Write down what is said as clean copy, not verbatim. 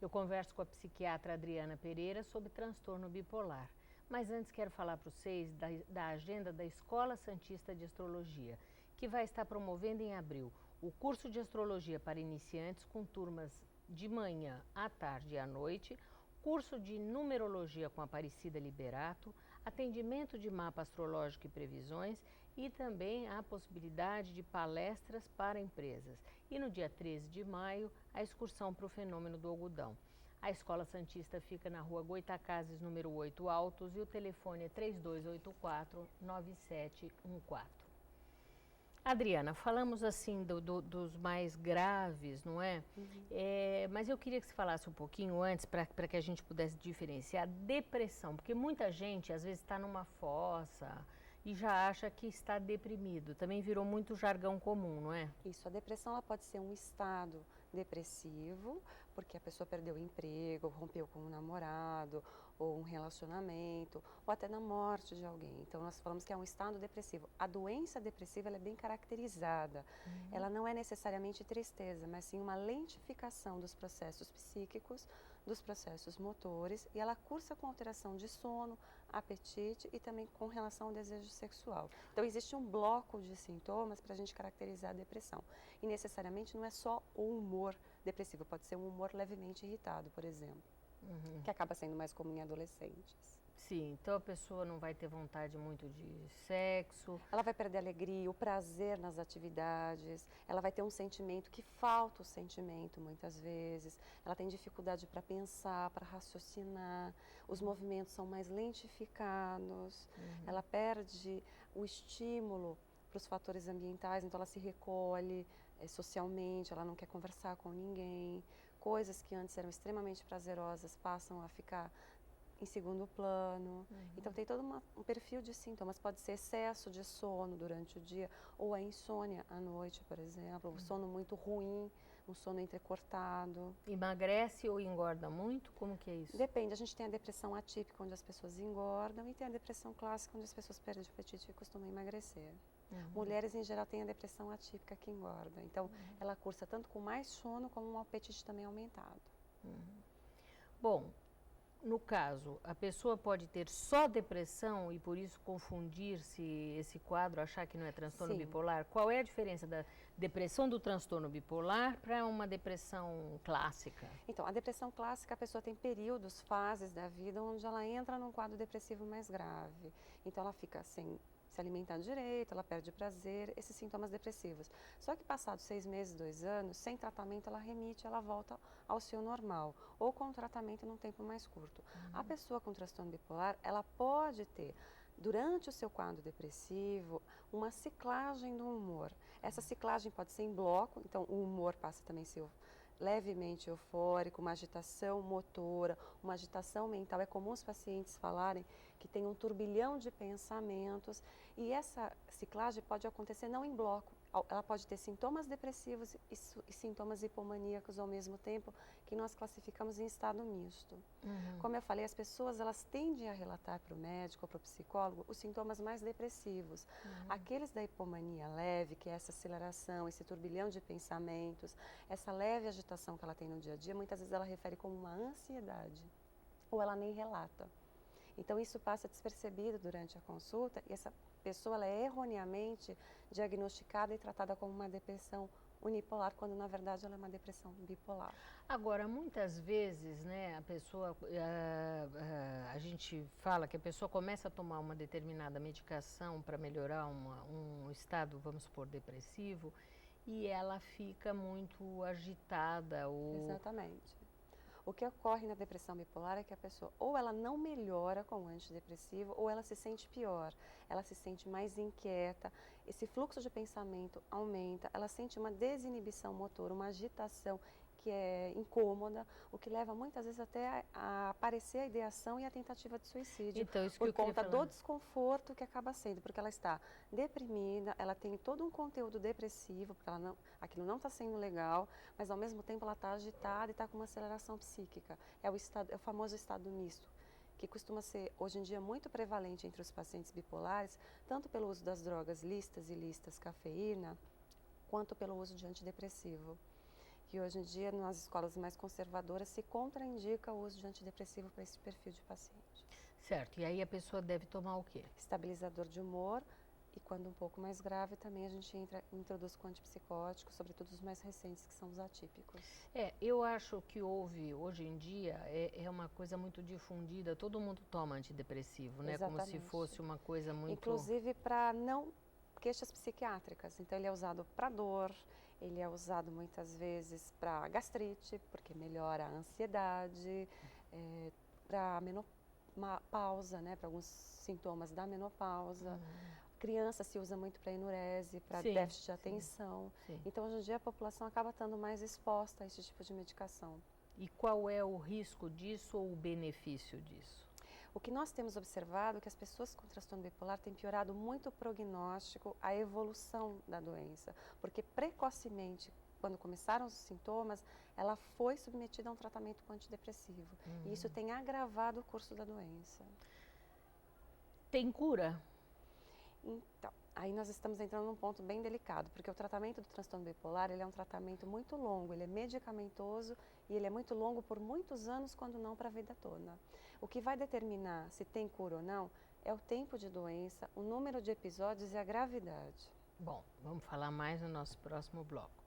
Eu converso com a psiquiatra Adriana Pereira sobre transtorno bipolar. Mas antes quero falar para vocês da agenda da Escola Santista de Astrologia, que vai estar promovendo em abril o curso de astrologia para iniciantes com turmas de manhã, à tarde e à noite, curso de numerologia com Aparecida Liberato, atendimento de mapa astrológico e previsões e também a possibilidade de palestras para empresas. E no dia 13 de maio, a excursão para o fenômeno do algodão. A Escola Santista fica na rua Goitacazes, número 8 Altos, e o telefone é 3284-9714. Adriana, falamos assim dos mais graves, não é? Mas eu queria que você falasse um pouquinho antes, para que a gente pudesse diferenciar depressão, porque muita gente às vezes está numa fossa e já acha que está deprimido. Também virou muito jargão comum, não é? Isso, a depressão ela pode ser um estado depressivo, porque a pessoa perdeu o emprego, rompeu com um namorado, ou um relacionamento, ou até na morte de alguém. Então nós falamos que é um estado depressivo. A doença depressiva ela é bem caracterizada. Ela não é necessariamente tristeza, mas sim uma lentificação dos processos psíquicos, dos processos motores, e ela cursa com alteração de sono, apetite e também com relação ao desejo sexual. Então existe um bloco de sintomas para a gente caracterizar a depressão. E necessariamente não é só o humor depressivo, pode ser um humor levemente irritado, por exemplo, que acaba sendo mais comum em adolescentes. Sim, então a pessoa não vai ter vontade muito de sexo. Ela vai perder a alegria, o prazer nas atividades, ela vai ter um sentimento que falta o sentimento muitas vezes, ela tem dificuldade para pensar, para raciocinar, os movimentos são mais lentificados, ela perde o estímulo para os fatores ambientais, então ela se recolhe socialmente, ela não quer conversar com ninguém, coisas que antes eram extremamente prazerosas passam a ficar em segundo plano. Então tem todo um perfil de sintomas, pode ser excesso de sono durante o dia ou a insônia à noite, por exemplo, o sono muito ruim, um sono entrecortado. Emagrece ou engorda muito? Como que é isso? Depende, a gente tem a depressão atípica, onde as pessoas engordam, e tem a depressão clássica, onde as pessoas perdem o apetite e costumam emagrecer. Mulheres, em geral, têm a depressão atípica que engorda. Então, ela cursa tanto com mais sono, como um apetite também aumentado. Bom, no caso, a pessoa pode ter só depressão e por isso confundir-se esse quadro, achar que não é transtorno Sim. bipolar? Qual é a diferença da depressão do transtorno bipolar para uma depressão clássica? Então, a depressão clássica, a pessoa tem períodos, fases da vida onde ela entra num quadro depressivo mais grave. Então, ela fica sem se alimentar direito, ela perde prazer, esses sintomas depressivos. Só que passados 6 meses, 2 anos, sem tratamento, ela remite, ela volta ao seu normal, ou com tratamento num tempo mais curto. A pessoa com transtorno bipolar, ela pode ter, durante o seu quadro depressivo, uma ciclagem do humor. Essa ciclagem pode ser em bloco, então o humor passa também a ser levemente eufórico, uma agitação motora, uma agitação mental. É comum os pacientes falarem que tem um turbilhão de pensamentos, e essa ciclagem pode acontecer não em bloco, ela pode ter sintomas depressivos e sintomas hipomaníacos ao mesmo tempo, que nós classificamos em estado misto. Como eu falei, as pessoas elas tendem a relatar para o médico ou para o psicólogo os sintomas mais depressivos. Aqueles da hipomania leve, que é essa aceleração, esse turbilhão de pensamentos, essa leve agitação que ela tem no dia a dia, muitas vezes ela refere como uma ansiedade, ou ela nem relata. Então isso passa despercebido durante a consulta, e essa pessoa ela é erroneamente diagnosticada e tratada como uma depressão unipolar, quando na verdade ela é uma depressão bipolar. Agora, muitas vezes, né, a pessoa, a gente fala que a pessoa começa a tomar uma determinada medicação para melhorar um estado, vamos supor, depressivo, e ela fica muito agitada ou... Exatamente. O que ocorre na depressão bipolar é que a pessoa ou ela não melhora com o antidepressivo, ou ela se sente pior, ela se sente mais inquieta, esse fluxo de pensamento aumenta, ela sente uma desinibição motora, uma agitação que é incômoda, o que leva muitas vezes até a aparecer a ideação e a tentativa de suicídio, Então, isso que por eu queria conta falar. do desconforto que acaba sendo, porque ela está deprimida, ela tem todo um conteúdo depressivo, porque aquilo não está sendo legal, mas ao mesmo tempo ela está agitada e está com uma aceleração psíquica. É o famoso estado misto, que costuma ser, hoje em dia, muito prevalente entre os pacientes bipolares, tanto pelo uso das drogas listas e listas cafeína, quanto pelo uso de antidepressivo. que hoje em dia, nas escolas mais conservadoras, se contraindica o uso de antidepressivo para esse perfil de paciente. Certo, e aí a pessoa deve tomar o quê? Estabilizador de humor e, quando um pouco mais grave, também a gente introduz com antipsicóticos, sobretudo os mais recentes, que são os atípicos. Eu acho que hoje em dia, é uma coisa muito difundida, todo mundo toma antidepressivo, né? Como se Exatamente. fosse uma coisa muito... Inclusive para não queixas psiquiátricas. Então, ele é usado para dor, ele é usado muitas vezes para gastrite, porque melhora a ansiedade, para menopausa, né, para alguns sintomas da menopausa. Criança se usa muito para enurese, para déficit de atenção. Sim. Então, hoje em dia, a população acaba estando mais exposta a esse tipo de medicação. E qual é o risco disso ou o benefício disso? O que nós temos observado é que as pessoas com transtorno bipolar têm piorado muito o prognóstico, a evolução da doença, porque precocemente, quando começaram os sintomas, ela foi submetida a um tratamento com antidepressivo. E isso tem agravado o curso da doença. Tem cura? Então, aí nós estamos entrando num ponto bem delicado, porque o tratamento do transtorno bipolar, ele é um tratamento muito longo, ele é medicamentoso e ele é muito longo por muitos anos, quando não para a vida toda. O que vai determinar se tem cura ou não é o tempo de doença, o número de episódios e a gravidade. Bom, vamos falar mais no nosso próximo bloco.